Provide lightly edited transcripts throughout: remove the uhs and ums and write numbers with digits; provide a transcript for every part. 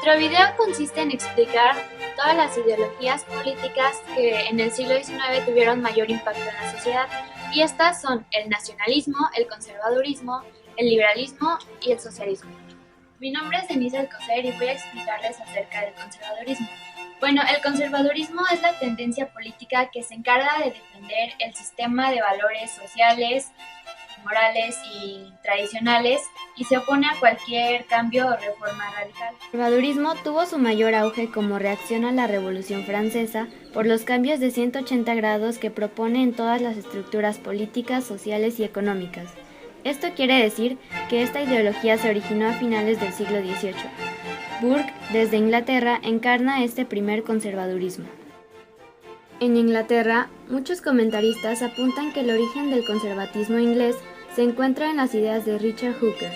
Nuestro video consiste en explicar todas las ideologías políticas que en el siglo XIX tuvieron mayor impacto en la sociedad, y estas son el nacionalismo, el conservadurismo, el liberalismo y el socialismo. Mi nombre es Denise Alcocer y voy a explicarles acerca del conservadurismo. Bueno, el conservadurismo es la tendencia política que se encarga de defender el sistema de valores sociales, morales y tradicionales, y se opone a cualquier cambio o reforma radical. El conservadurismo tuvo su mayor auge como reacción a la Revolución Francesa por los cambios de 180 grados que propone en todas las estructuras políticas, sociales y económicas. Esto quiere decir que esta ideología se originó a finales del siglo XVIII. Burke, desde Inglaterra, encarna este primer conservadurismo. En Inglaterra, muchos comentaristas apuntan que el origen del conservatismo inglés se encuentra en las ideas de Richard Hooker,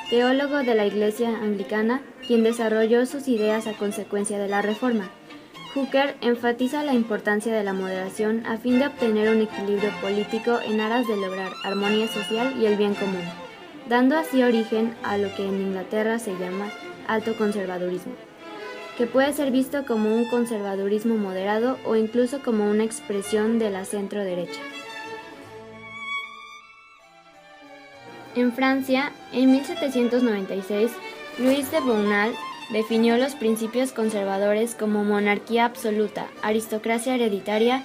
teólogo de la Iglesia Anglicana, quien desarrolló sus ideas a consecuencia de la Reforma. Hooker enfatiza la importancia de la moderación a fin de obtener un equilibrio político en aras de lograr armonía social y el bien común, dando así origen a lo que en Inglaterra se llama alto conservadurismo, que puede ser visto como un conservadurismo moderado o incluso como una expresión de la centro-derecha. En Francia, en 1796, Louis de Bonald definió los principios conservadores como monarquía absoluta, aristocracia hereditaria,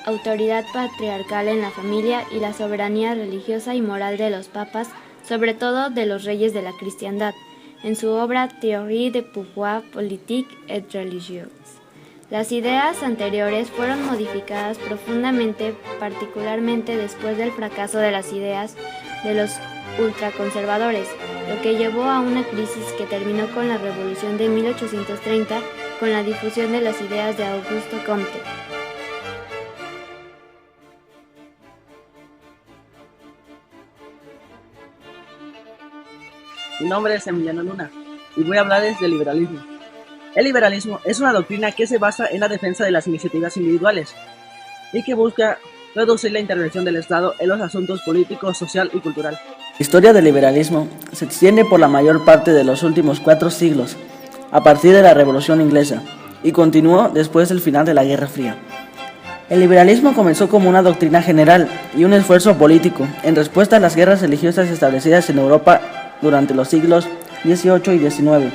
autoridad patriarcal en la familia y la soberanía religiosa y moral de los papas, sobre todo de los reyes de la cristiandad, en su obra Théorie de pouvoir politique et religieux. Las ideas anteriores fueron modificadas profundamente, particularmente después del fracaso de las ideas de los ultraconservadores, lo que llevó a una crisis que terminó con la Revolución de 1830 con la difusión de las ideas de Auguste Comte. Mi nombre es Emiliano Luna y voy a hablarles del liberalismo. El liberalismo es una doctrina que se basa en la defensa de las iniciativas individuales y que busca reducir la intervención del Estado en los asuntos políticos, social y cultural. La historia del liberalismo se extiende por la mayor parte de los últimos 4 siglos, a partir de la Revolución Inglesa, y continuó después del final de la Guerra Fría. El liberalismo comenzó como una doctrina general y un esfuerzo político en respuesta a las guerras religiosas establecidas en Europa durante los siglos XVIII y XIX,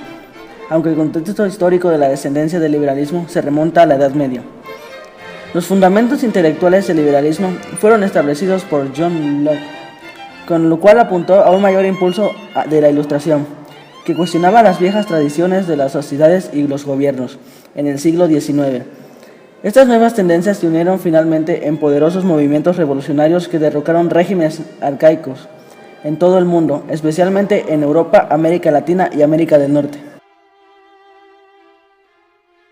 aunque el contexto histórico de la descendencia del liberalismo se remonta a la Edad Media. Los fundamentos intelectuales del liberalismo fueron establecidos por John Locke, con lo cual apuntó a un mayor impulso de la Ilustración, que cuestionaba las viejas tradiciones de las sociedades y los gobiernos en el siglo XIX. Estas nuevas tendencias se unieron finalmente en poderosos movimientos revolucionarios que derrocaron regímenes arcaicos en todo el mundo, especialmente en Europa, América Latina y América del Norte.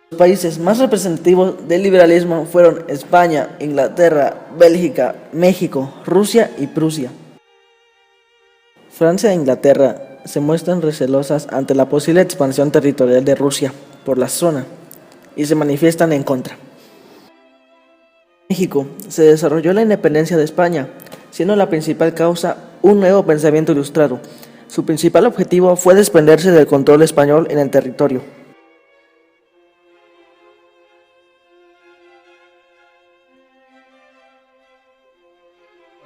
Los países más representativos del liberalismo fueron España, Inglaterra, Bélgica, México, Rusia y Prusia. Francia e Inglaterra se muestran recelosas ante la posible expansión territorial de Rusia por la zona y se manifiestan en contra. En México se desarrolló la independencia de España, siendo la principal causa un nuevo pensamiento ilustrado. Su principal objetivo fue desprenderse del control español en el territorio.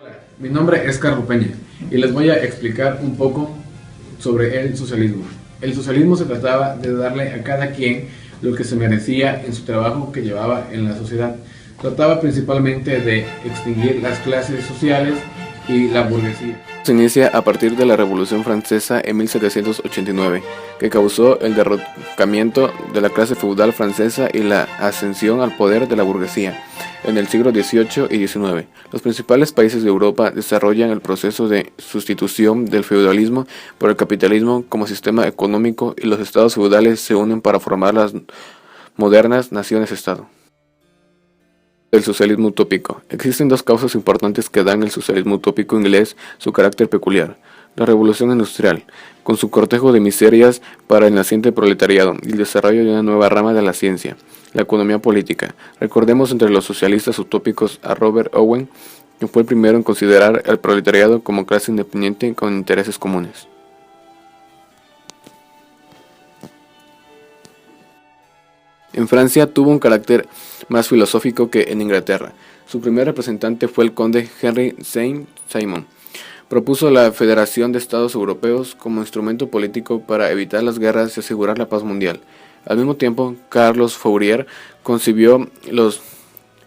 Hola, mi nombre es Carlos Peña y les voy a explicar un poco sobre el socialismo. El socialismo se trataba de darle a cada quien lo que se merecía en su trabajo que llevaba en la sociedad. Trataba principalmente de extinguir las clases sociales y la burguesía. Se inicia a partir de la Revolución Francesa en 1789, que causó el derrocamiento de la clase feudal francesa y la ascensión al poder de la burguesía. En el siglo XVIII y XIX, los principales países de Europa desarrollan el proceso de sustitución del feudalismo por el capitalismo como sistema económico y los estados feudales se unen para formar las modernas naciones-estado. El socialismo utópico. Existen 2 causas importantes que dan al socialismo utópico inglés su carácter peculiar. La revolución industrial, con su cortejo de miserias para el naciente proletariado y el desarrollo de una nueva rama de la ciencia. La economía política. Recordemos entre los socialistas utópicos a Robert Owen, que fue el primero en considerar al proletariado como clase independiente con intereses comunes. En Francia tuvo un carácter más filosófico que en Inglaterra. Su primer representante fue el conde Henry Saint-Simon. Propuso la Federación de Estados Europeos como instrumento político para evitar las guerras y asegurar la paz mundial. Al mismo tiempo, Carlos Fourier concibió los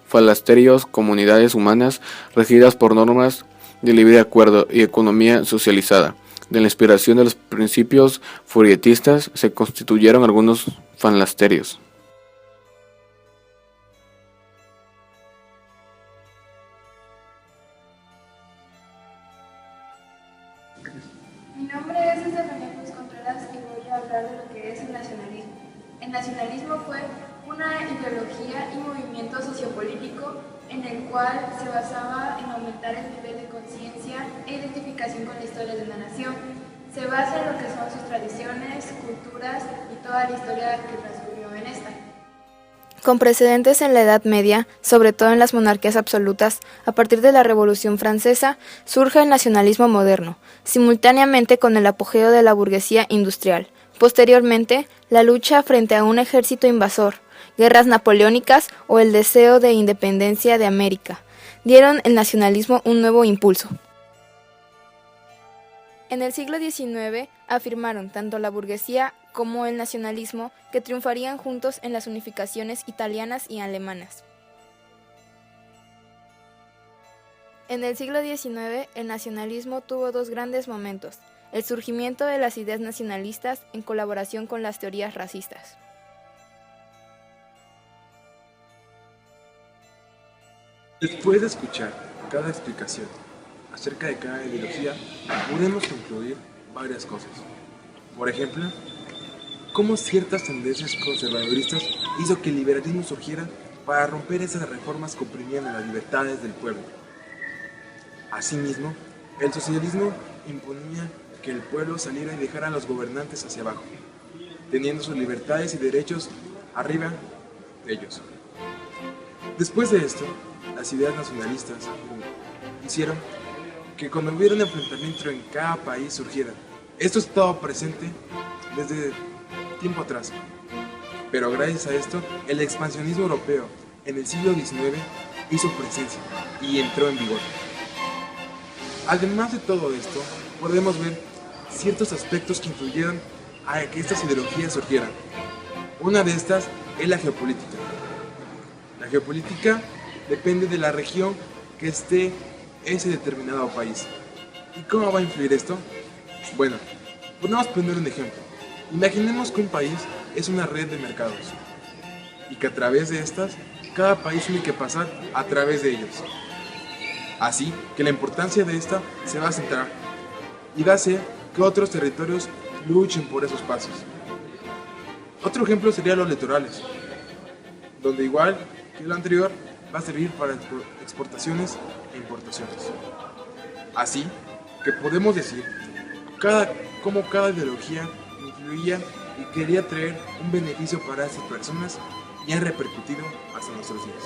falasterios, comunidades humanas regidas por normas de libre acuerdo y economía socializada. De la inspiración de los principios fourieristas se constituyeron algunos falasterios. Mi nombre es Estefanía Cruz Contreras y voy a hablar de lo que es el nacionalismo. El nacionalismo fue una ideología y movimiento sociopolítico en el cual se basaba en aumentar el nivel de conciencia e identificación con la historia de una nación. Se basa en lo que son sus tradiciones, culturas y toda la historia que transcurrió en esta. Con precedentes en la Edad Media, sobre todo en las monarquías absolutas, a partir de la Revolución Francesa, surge el nacionalismo moderno, simultáneamente con el apogeo de la burguesía industrial. Posteriormente, la lucha frente a un ejército invasor, guerras napoleónicas o el deseo de independencia de América, dieron al nacionalismo un nuevo impulso. En el siglo XIX afirmaron tanto la burguesía como el nacionalismo que triunfarían juntos en las unificaciones italianas y alemanas. En el siglo XIX el nacionalismo tuvo dos grandes momentos: el surgimiento de las ideas nacionalistas en colaboración con las teorías racistas. Después de escuchar cada explicación acerca de cada ideología, podemos concluir varias cosas. Por ejemplo, cómo ciertas tendencias conservaduristas hizo que el liberalismo surgiera para romper esas reformas que oprimían a las libertades del pueblo. Asimismo, el socialismo imponía que el pueblo saliera y dejara a los gobernantes hacia abajo, teniendo sus libertades y derechos arriba de ellos. Después de esto, las ideas nacionalistas hicieron que cuando hubiera un enfrentamiento en cada país surgiera. Esto estaba presente desde tiempo atrás, pero gracias a esto, el expansionismo europeo en el siglo XIX hizo presencia y entró en vigor. Además de todo esto, podemos ver ciertos aspectos que influyeron a que estas ideologías surgieran. Una de estas es la geopolítica. La geopolítica depende de la región que esté ese determinado país. ¿Y cómo va a influir esto? Bueno, podemos poner un ejemplo. Imaginemos que un país es una red de mercados y que a través de estas, cada país tiene que pasar a través de ellos. Así que la importancia de esta se va a centrar y va a hacer que otros territorios luchen por esos pasos. Otro ejemplo sería los litorales, donde igual que lo anterior va a servir para exportaciones e importaciones. Así que podemos decir cómo cada ideología influía y quería traer un beneficio para esas personas y ha repercutido hasta nuestros días.